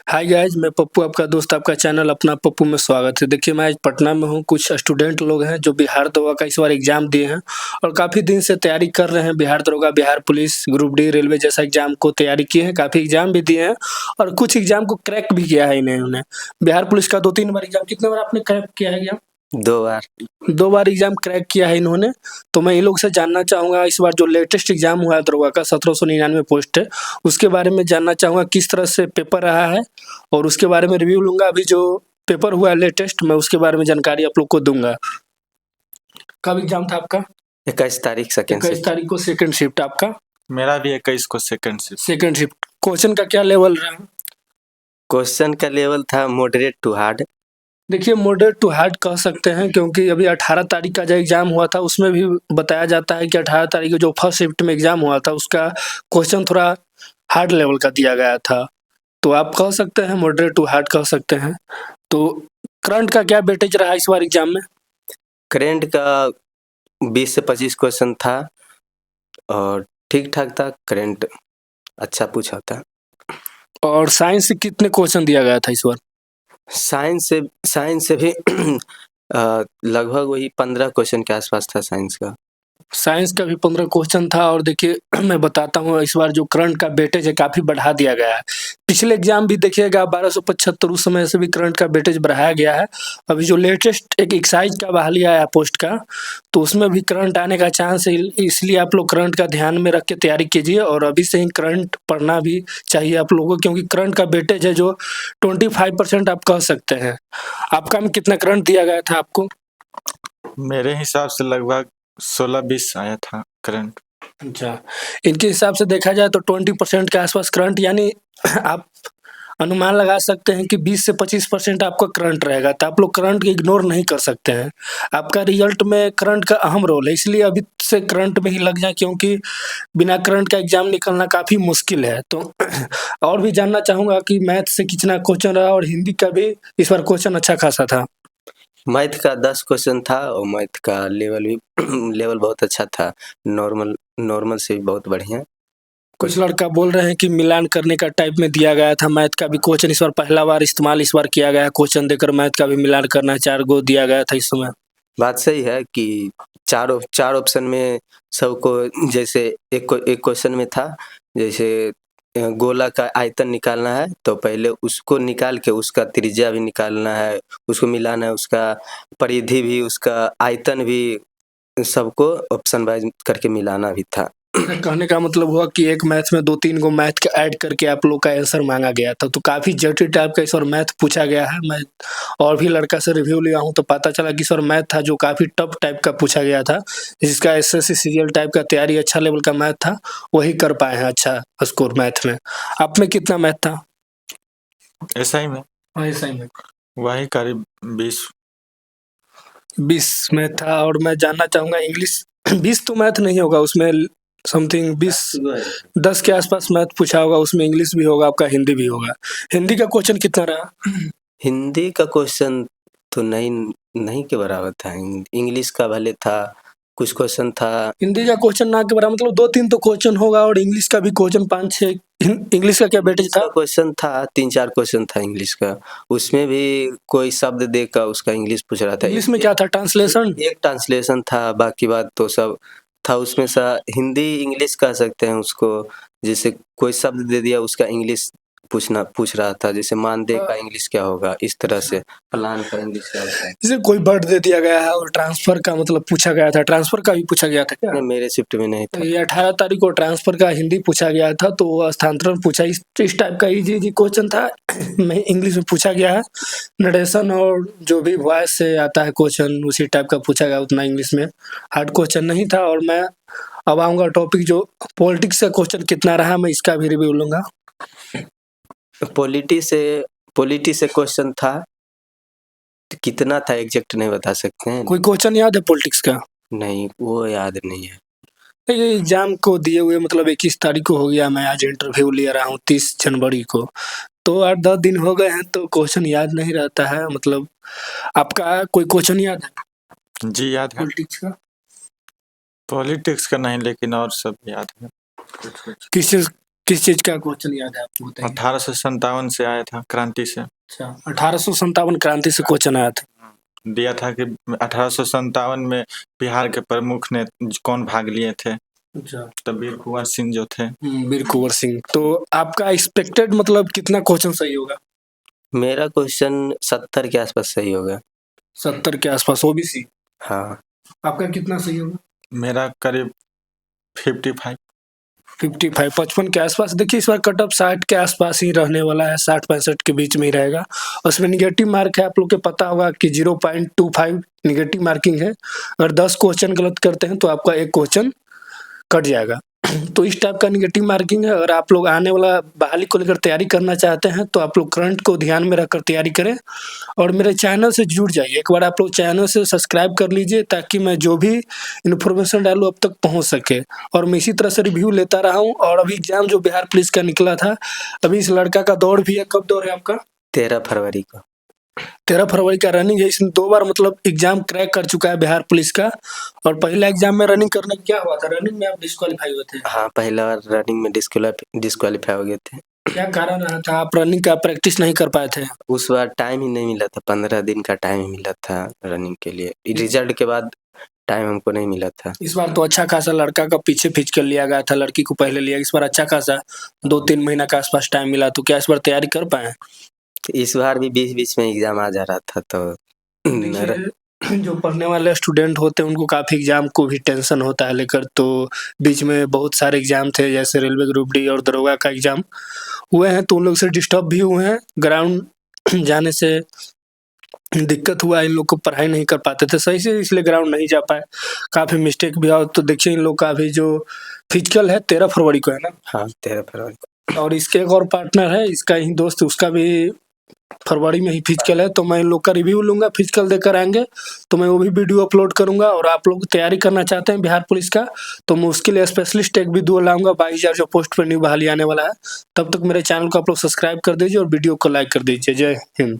Hi guys, मैं पप्पू आपका दोस्त आपका चैनल अपना पप्पू में स्वागत है। देखिए मैं आज पटना में हूँ, कुछ स्टूडेंट लोग हैं जो बिहार दरोगा का इस बार एग्ज़ाम दिए हैं और काफ़ी दिन से तैयारी कर रहे हैं। बिहार दरोगा, Bihar police, group D, railway जैसा एग्ज़ाम को तैयारी किए हैं, काफ़ी एग्ज़ाम भी दिए हैं और कुछ एग्ज़ाम को क्रैक भी किया है इन्होंने। बिहार पुलिस का 2-3 बार एग्ज़ाम, कितने बार आपने क्रैक किया है एग्ज़ाम? 2 बार। 2 बार एग्ज़ाम क्रैक किया है इन्होंने। तो मैं इन लोग से जानना चाहूँगा इस बार जो लेटेस्ट एग्ज़ाम हुआ है दरोगा का 1799 पोस्ट है, उसके बारे में जानना चाहूँगा किस तरह से पेपर रहा है और उसके बारे में रिव्यू लूँगा। अभी जो पेपर हुआ है लेटेस्ट, मैं उसके बारे में जानकारी आप लोग को दूँगा। कब एग्ज़ाम था आपका? 21 तारीख सेकंड 21 शिफ्ट। तारीख को सेकंड शिफ्ट आपका? मेरा भी 21 को second shift. Second shift. Question का क्या लेवल रहा? क्वेश्चन का लेवल था मॉडरेट टू हार्ड। देखिए मॉडरेट टू हार्ड कह सकते हैं क्योंकि अभी 18 तारीख का जो एग्ज़ाम हुआ था उसमें भी बताया जाता है कि 18 तारीख को जो फर्स्ट शिफ्ट में एग्ज़ाम हुआ था उसका क्वेश्चन थोड़ा हार्ड लेवल का दिया गया था। तो आप कह सकते हैं मॉडरेट टू हार्ड कह सकते हैं। तो करंट का क्या वेटेज रहा इस बार एग्ज़ाम में? करंट का 20 से 25 क्वेश्चन था और ठीक-ठाक था। करंट अच्छा पूछा था। और साइंस से कितने क्वेश्चन दिया गया था इस बार? साइंस से भी लगभग वही 15 क्वेश्चन के आसपास था साइंस का। साइंस का भी 15 क्वेश्चन था और देखिए मैं बताता हूँ इस बार जो करंट का वेटेज है काफ़ी बढ़ा दिया गया है। पिछले एग्ज़ाम भी देखिएगा 1275 उस समय से भी करंट का वेटेज बढ़ाया गया है। अभी जो लेटेस्ट एक एक्साइज का बहाली आया पोस्ट का, तो उसमें भी करंट आने का चांस है, इसलिए आप लोग करंट का ध्यान में रख के तैयारी कीजिए और अभी से ही करंट पढ़ना भी चाहिए आप लोगों को क्योंकि करंट का वेटेज है जो 25% आप कह सकते हैं। आपका में कितना करंट दिया गया था आपको? मेरे हिसाब से लगभग 16-20 आया था करंट। अच्छा, इनके हिसाब से देखा जाए तो 20% के आसपास करंट, यानी आप अनुमान लगा सकते हैं कि 20 से 25% आपका करंट रहेगा, तो आप लोग करंट को इग्नोर नहीं कर सकते हैं। आपका रिजल्ट में करंट का अहम रोल है, इसलिए अभी से करंट में ही लग जाएँ क्योंकि बिना करंट का एग्ज़ाम निकलना काफ़ी मुश्किल है। तो और भी जानना चाहूँगा कि मैथ से कितना क्वेश्चन रहा और हिंदी का भी इस बार क्वेश्चन अच्छा खासा था। मैथ का 10 क्वेश्चन था और मैथ का लेवल भी लेवल बहुत अच्छा था। नॉर्मल से भी बहुत बढ़िया। कुछ लड़का बोल रहे हैं कि मिलान करने का टाइप में दिया गया था, मैथ का भी क्वेश्चन इस बार पहला बार इस्तेमाल इस बार किया गया है, क्वेश्चन देकर मैथ का भी मिलान करना 4 गो दिया गया था इस समय। बात सही है कि चार ऑप्शन में सबको जैसे एक क्वेश्चन में था जैसे गोला का आयतन निकालना है तो पहले उसको निकाल के उसका त्रिज्या भी निकालना है, उसको मिलाना है, उसका परिधि भी, उसका आयतन भी, सबको ऑप्शन वाइज करके मिलाना भी था। कहने का मतलब हुआ कि एक मैथ में 2-3 गो मैथ का ऐड करके आप लोग का आंसर माँगा गया था, तो काफ़ी जटिल टाइप का इस बार मैथ पूछा गया है। मैं और भी लड़का से रिव्यू लिया हूँ तो पता चला कि इस बार मैथ था जो काफ़ी टफ टाइप का पूछा गया था, जिसका एसएससी सीरियल टाइप का तैयारी अच्छा लेवल का मैथ था, वही कर पाए हैं अच्छा स्कोर मैथ में। आप में कितना मैथ था? ऐसा ही में ऐसा ही में वही करीब 20 में था। और मैं जानना चाहूँगा इंग्लिश 20 तो मैथ नहीं होगा, उसमें समथिंग 10 के आसपास मैथ पूछा होगा, उसमें इंग्लिश भी होगा आपका, हिंदी भी होगा। हिंदी का क्वेश्चन कितना रहा? हिंदी का क्वेश्चन तो नहीं के बराबर था। इंग्लिश का भले था, कुछ क्वेश्चन था। हिंदी का क्वेश्चन ना के बराबर मतलब 2-3 तो क्वेश्चन होगा और इंग्लिश का भी क्वेश्चन 5-6। इंग्लिश का क्या वेटेज था? क्वेश्चन था 3-4 क्वेश्चन था इंग्लिश का। उसमें भी कोई शब्द देकर उसका इंग्लिश पूछ रहा था। इंग्लिश में क्या था, ट्रांसलेशन? एक ट्रांसलेशन था, बाकी बात तो सब था उसमें हिंदी इंग्लिश कह सकते हैं उसको। जैसे कोई शब्द दे दिया उसका इंग्लिश पूछ रहा था, जैसे मानदेय का इंग्लिश क्या होगा, इस तरह से प्लान का इंग्लिश क्या होता है। जैसे कोई वर्ड दे दिया गया है और ट्रांसफर का मतलब पूछा गया था, ट्रांसफर का भी पूछा गया था क्या? मेरे शिफ्ट में नहीं था। ये 18 तारीख को ट्रांसफर का हिंदी पूछा गया था, तो वो स्थानांतरण पूछा, इस टाइप का इजी क्वेश्चन था। मैं इंग्लिश में पूछा गया है, नरेशन और जो भी वॉइस से आता है क्वेश्चन उसी टाइप का पूछा गया, उतना इंग्लिश में हार्ड क्वेश्चन नहीं था। और मैं अब आऊँगा टॉपिक जो पॉलिटिक्स का क्वेश्चन कितना रहा, मैं इसका भी रिव्यू लूँगा। पॉलिटी से क्वेश्चन था, कितना था एग्जैक्ट नहीं बता सकते हैं। कोई क्वेश्चन याद है पॉलिटिक्स का? नहीं, वो याद नहीं है। ये एग्जाम को दिए हुए मतलब 21 तारीख को हो गया, मैं आज इंटरव्यू ले रहा हूँ 30 जनवरी को, तो 8-10 दिन हो गए हैं तो क्वेश्चन याद नहीं रहता है। मतलब आपका कोई क्वेश्चन याद है जी याद है। पॉलिटिक्स का? पॉलिटिक्स का नहीं, लेकिन और सब याद है। किस चीज किस चीज का क्वेश्चन याद है आपको, बताइए। 1857 से आया था, क्रांति से। अच्छा, 1857 क्रांति से क्वेश्चन आया था। दिया था कि 1857 में बिहार के प्रमुख ने कौन भाग लिए थे, अच्छा, तो वीर कुंवर सिंह जो थे। वीर कुंवर सिंह। तो आपका एक्सपेक्टेड मतलब कितना क्वेश्चन सही होगा? मेरा क्वेश्चन 70 के आसपास सही होगा। 70 के आसपास ओबीसी। हाँ। आपका कितना सही होगा? मेरा करीब 55। 55 55 के आसपास। देखिए इस बार कट ऑफ 60 के आसपास ही रहने वाला है, 60-65 के बीच में ही रहेगा। उसमें निगेटिव मार्क है, आप लोग को पता होगा कि 0.25 निगेटिव मार्किंग है। अगर 10 क्वेश्चन गलत करते हैं तो आपका एक क्वेश्चन कट जाएगा। तो इस टाइप का निगेटिव मार्किंग है। अगर आप लोग आने वाला बहाली को लेकर तैयारी करना चाहते हैं तो आप लोग करंट को ध्यान में रखकर तैयारी करें और मेरे चैनल से जुड़ जाइए। एक बार आप लोग चैनल से सब्सक्राइब कर लीजिए ताकि मैं जो भी इन्फॉर्मेशन डालूँ अब तक पहुंच सके। और मैं इसी तरह से रिव्यू लेता रहा हूं। और अभी एग्जाम जो बिहार पुलिस का निकला था, अभी इस लड़का का दौड़ भी है। कब दौड़ है आपका? 13 फरवरी को। 13 फरवरी का रनिंग है। इसने 2 बार मतलब एग्जाम क्रैक कर चुका है बिहार पुलिस का। और पहला एग्जाम में रनिंग करने क्या हुआ था? रनिंग में आप डिस्क्वालीफाई हुए थे। हाँ, पहला बार रनिंग में डिस्क्वालीफाई हो गए थे। क्या कारण रहा था, आप रनिंग का प्रैक्टिस नहीं कर पाए थे? उस बार टाइम ही नहीं मिला था, 15 दिन का टाइम ही मिला था रनिंग के लिए। रिजल्ट के बाद टाइम हमको नहीं मिला था। इस बार तो अच्छा खासा लड़का का पीछे खींच कर लिया गया था, लड़की को पहले लिया। इस बार अच्छा खासा 2-3 महीना के आसपास टाइम मिला, तो क्या इस बार तैयारी कर पाए? इस बार भी बीच-बीच में एग्जाम आ जा रहा था तो देखिए जो पढ़ने वाले स्टूडेंट होते हैं उनको काफ़ी एग्जाम को भी टेंशन होता है लेकर। तो बीच में बहुत सारे एग्जाम थे, जैसे रेलवे ग्रुप डी और दरोगा का एग्जाम हुए हैं, तो उन लोग से डिस्टर्ब भी हुए हैं। ग्राउंड जाने से दिक्कत हुआ, इन लोग को पढ़ाई नहीं कर पाते थे सही से, इसलिए ग्राउंड नहीं जा पाए। काफ़ी मिस्टेक भी हुआ। तो देखिए इन लोग का अभी जो फिजिकल है 13 फरवरी को है ना? हाँ, 13 फरवरी को। और इसके एक और पार्टनर है, इसका ही दोस्त, उसका भी फरवरी में ही फिजिकल है। तो मैं इन लोग का रिव्यू लूँगा, फिजिकल देकर आएँगे तो मैं वो भी वीडियो अपलोड करूँगा। और आप लोग तैयारी करना चाहते हैं बिहार पुलिस का तो मैं उसके लिए स्पेशलिस्ट एक वीडियो लाऊँगा। 22,000 जो पोस्ट पे न्यू बहाली आने वाला है। तब तक मेरे चैनल को आप लोग सब्सक्राइब कर दीजिए और वीडियो को लाइक कर दीजिए। जय हिंद।